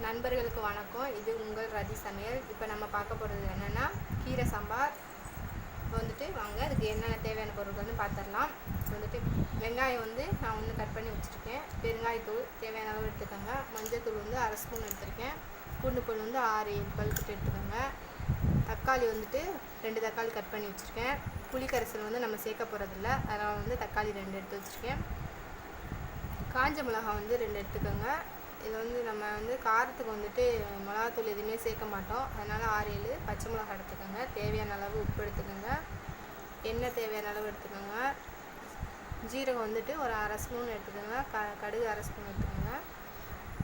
நண்பர்களுக்கு வணக்கம். இது உங்கள் ரதி சமையல். இப்போ நம்ம பார்க்க போகிறது என்னென்னா கீரை சாம்பார். இப்போ வந்துட்டு வாங்க அதுக்கு என்னென்ன தேவையான பொருட்கள்னு பார்த்துடலாம். இப்போ வந்துட்டு வெங்காயம் வந்து நான் ஒன்று கட் பண்ணி வச்சுருக்கேன். பெருங்காயத்தூள் தேவையான அளவு எடுத்துக்கோங்க. மஞ்சள் தூள் வந்து 1/2 ஸ்பூன் எடுத்துருக்கேன். பூண்டு பல் வந்து 6-7 பல்கிட்டு எடுத்துக்கோங்க. தக்காளி வந்துட்டு 2 தக்காளி கட் பண்ணி வச்சுருக்கேன். புளி கரைசல் வந்து நம்ம சேர்க்க போகிறதில்ல, அதனால் வந்து தக்காளி 2 எடுத்து வச்சுருக்கேன். காஞ்ச மிளகாய் வந்து 2 எடுத்துக்கோங்க. இது வந்து நம்ம வந்து காரத்துக்கு வந்துட்டு மிளகாத்தூள் எதுவுமே சேர்க்க மாட்டோம், அதனால் 6-7 பச்சை மிளகாய் எடுத்துக்கோங்க. தேவையான அளவு உப்பு எடுத்துக்கோங்க. எண்ணெய் தேவையான அளவு எடுத்துக்கோங்க. ஜீரகம் வந்துட்டு ஒரு 1/2 ஸ்பூன் எடுத்துக்கோங்க. கடுகு 1/2 ஸ்பூன் எடுத்துக்கோங்க.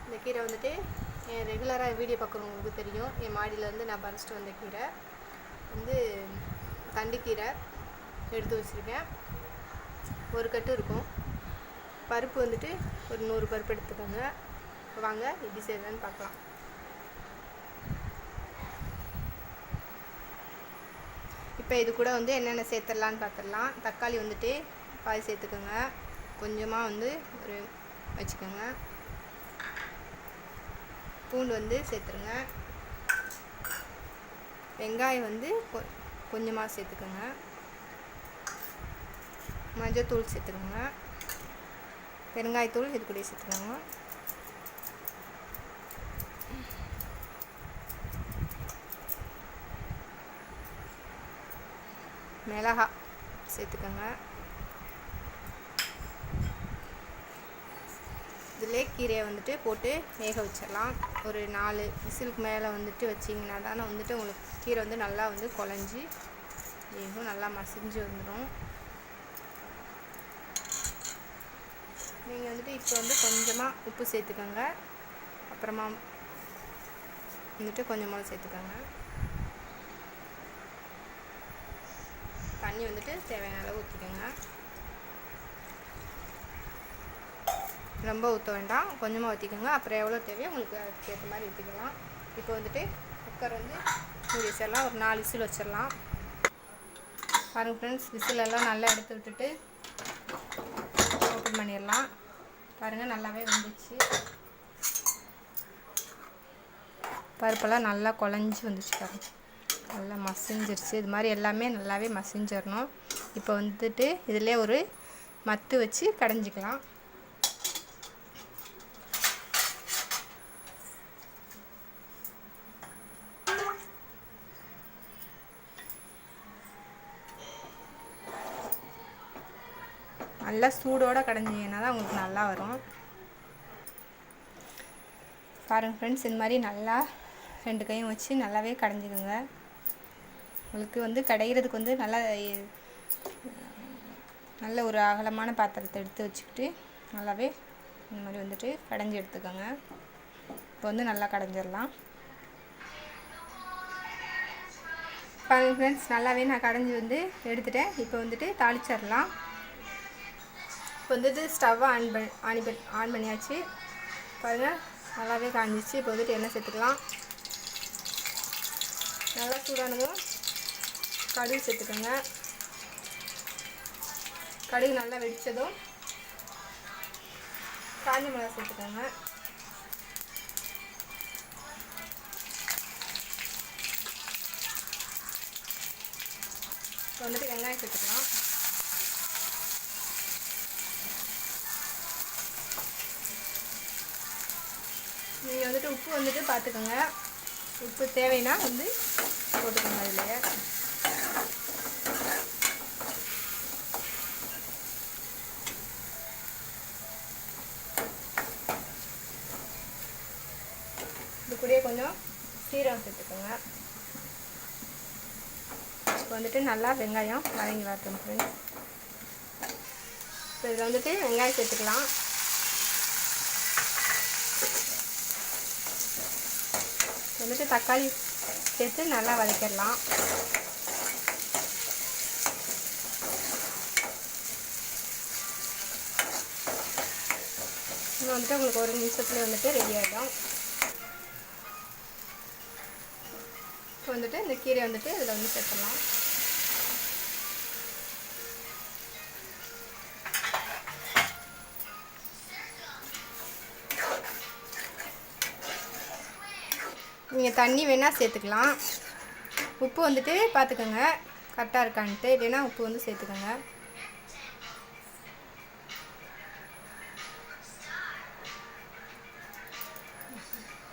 இந்த கீரை வந்துட்டு என் ரெகுலராக வீடியோ பார்க்குறவங்களுக்கு தெரியும். என் மாடியில் வந்து நான் பறிச்சிட்டு வந்த கீரை வந்து தண்டுக்கீரை எடுத்து வச்சுருக்கேன். ஒரு கட்டு இருக்கும். பருப்பு வந்துட்டு ஒரு 100 பருப்பு எடுத்துக்கோங்க. வாங்க எப்படி செய்யறதுன்னு பார்க்கலாம். இப்போ இது கூட வந்து என்னென்ன சேர்த்துடலான்னு பார்த்துடலாம். தக்காளி வந்துட்டு பாதி சேர்த்துக்கோங்க. கொஞ்சமாக வந்து ஒரு வச்சுக்கோங்க. பூண்டு வந்து சேர்த்துருங்க. வெங்காயம் வந்து கொஞ்சமாக சேர்த்துக்கோங்க. மஞ்சத்தூள் சேர்த்துக்கோங்க. பெருங்காயத்தூள் இது கூட சேர்த்துக்கோங்க. மிளகாய் சேர்த்துக்கோங்க. இதிலே கீரையை வந்துட்டு போட்டு வேக வச்சிடலாம். ஒரு 4 விசிலுக்கு மேலே வந்துட்டு வச்சிங்கன்னா தானே வந்துட்டு உங்களுக்கு கீரை வந்து நல்லா வந்து குழஞ்சி வேகும், நல்லா மசிஞ்சு வந்துடும். நீங்கள் வந்துட்டு இப்போ வந்து கொஞ்சமாக உப்பு சேர்த்துக்கோங்க. அப்புறமா வந்துட்டு கொஞ்சமாக சேர்த்துக்கோங்க. தண்ணி வந்துட்டு தேவையான அளவு ஊற்றிக்கோங்க. ரொம்ப ஊற்ற வேண்டாம், கொஞ்சமாக ஊற்றிக்கோங்க. அப்புறம் எவ்வளோ தேவையோ உங்களுக்கு அதுக்கு ஏற்ற மாதிரி ஊற்றிக்கலாம். இப்போ வந்துட்டு குக்கர் வந்து மூடி வச்சிடலாம். ஒரு 4 விசில் வச்சிடலாம். பாருங்கள் ஃப்ரெண்ட்ஸ், விசிலெல்லாம் நல்லா எடுத்து விட்டுட்டு ஓப்பன் பண்ணிடலாம். பாருங்கள் நல்லாவே வந்துச்சு. பருப்பெல்லாம் நல்லா குழஞ்சி வந்துச்சு. பாருங்கள் நல்லா மசிஞ்சிருச்சு. இது மாதிரி எல்லாமே நல்லாவே மசிஞ்சிடணும். இப்போ வந்துட்டு இதிலே ஒரு மத்து வச்சு கடைஞ்சிக்கலாம். நல்லா சூடோடு கடைஞ்சிங்கன்னா தான் உங்களுக்கு நல்லா வரும். பாருங்கள் ஃப்ரெண்ட்ஸ், இந்த மாதிரி நல்லா 2 கையும் வச்சு நல்லாவே கடைஞ்சிக்கோங்க. உங்களுக்கு வந்து கடைகிறதுக்கு வந்து நல்ல ஒரு அகலமான பாத்திரத்தை எடுத்து வச்சுக்கிட்டு நல்லாவே இந்த மாதிரி வந்துட்டு கடைஞ்சி எடுத்துக்கோங்க. இப்போ வந்து நல்லா கடைஞ்சிடலாம். பாருங்கள் ஃப்ரெண்ட்ஸ், நல்லாவே நான் கடைஞ்சி வந்து எடுத்துட்டேன். இப்போ வந்துட்டு தாளிச்சிடலாம். இப்போ வந்துட்டு ஸ்டவ்வை ஆன் பண்ணியாச்சு. பாருங்கள் நல்லாவே காஞ்சிச்சு. இப்போ வந்துட்டு எண்ணெய் சேர்த்துக்கலாம். நல்லா சூடானதும் கடுகு சேர்த்துக்கோங்க. கடுகு நல்லா வெடித்ததும் காஞ்ச மிளகாய் சேர்த்துக்கோங்க. இப்போ வந்துட்டு வெங்காயம் சேர்த்துக்கலாம். நீங்கள் வந்துட்டு உப்பு வந்துட்டு பார்த்துக்கோங்க. உப்பு தேவைன்னா வந்து போட்டுக்கோங்க. அதில் இது கூடயே கொஞ்சம் சீரகம் சேர்த்துக்கோங்க. இப்போ வந்துட்டு நல்லா வெங்காயம் வதங்கி வரட்டும் ஃப்ரெண்ட்ஸ். இப்போ இதில் வந்துட்டு வெங்காயம் சேர்த்துக்கலாம். வந்துட்டு தக்காளி சேர்த்து நல்லா வதக்கிடலாம். இன்னும் வந்துட்டு உங்களுக்கு ஒரு நிமிஷத்துல வந்துட்டு ரெடி ஆகிடும். இப்போ வந்துட்டு இந்த கீரை வந்துட்டு இதில் வந்து சேர்த்துடலாம். நீங்கள் தண்ணி வேணால் சேர்த்துக்கலாம். உப்பு வந்துட்டு பார்த்துக்கோங்க கரெக்டாக இருக்கான்ட்டு, இல்லைன்னா உப்பு வந்து சேர்த்துக்கோங்க.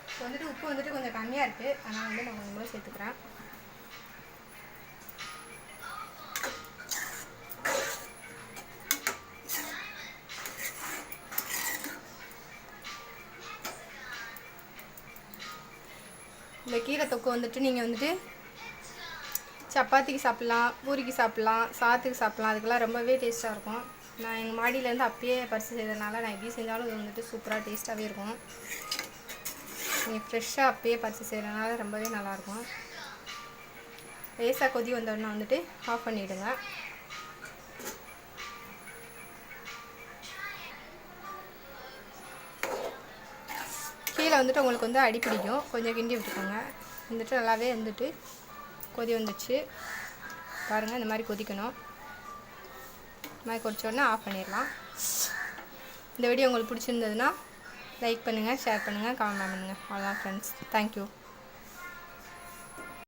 இப்போ வந்துட்டு உப்பு வந்துட்டு கொஞ்சம் கம்மியாக இருக்குது, அதனால் வந்து நான் கொஞ்சம் சேர்த்துக்கிறேன். இந்த கீரை தொக்கு வந்துட்டு நீங்கள் வந்துட்டு சப்பாத்திக்கு சாப்பிட்லாம், பூரிக்கு சாப்பிட்லாம், சாதத்துக்கு சாப்பிட்லாம். அதுக்கெல்லாம் ரொம்பவே டேஸ்ட்டாக இருக்கும். நான் எங்கள் மாடியிலேருந்து அப்பயே பறித்து செய்கிறதுனால நான் எப்படி செஞ்சாலும் இது வந்துட்டு சூப்பராக டேஸ்ட்டாகவே இருக்கும். நீங்கள் ஃப்ரெஷ்ஷாக அப்பயே பறித்து செய்கிறதுனால ரொம்பவே நல்லாயிருக்கும். லேசாக கொதி வந்தோடனே வந்துட்டு ஆஃப் பண்ணிவிடுங்க. கீழே வந்துட்டு உங்களுக்கு வந்து அடி பிடிக்கும், கொஞ்சம் கிண்டி விட்டுக்கோங்க. வந்துட்டு நல்லாவே வந்துட்டு கொதி வந்துச்சு பாருங்கள். இந்த மாதிரி கொதிக்கணும். இந்த மாதிரி கொதிச்சோடனே ஆஃப் பண்ணிடலாம். இந்த வீடியோ உங்களுக்கு பிடிச்சிருந்ததுன்னா லைக் பண்ணுங்கள், ஷேர் பண்ணுங்கள், கமெண்ட் பண்ணுங்கள். அவ்வளோதான் ஃப்ரெண்ட்ஸ். தேங்க்யூ.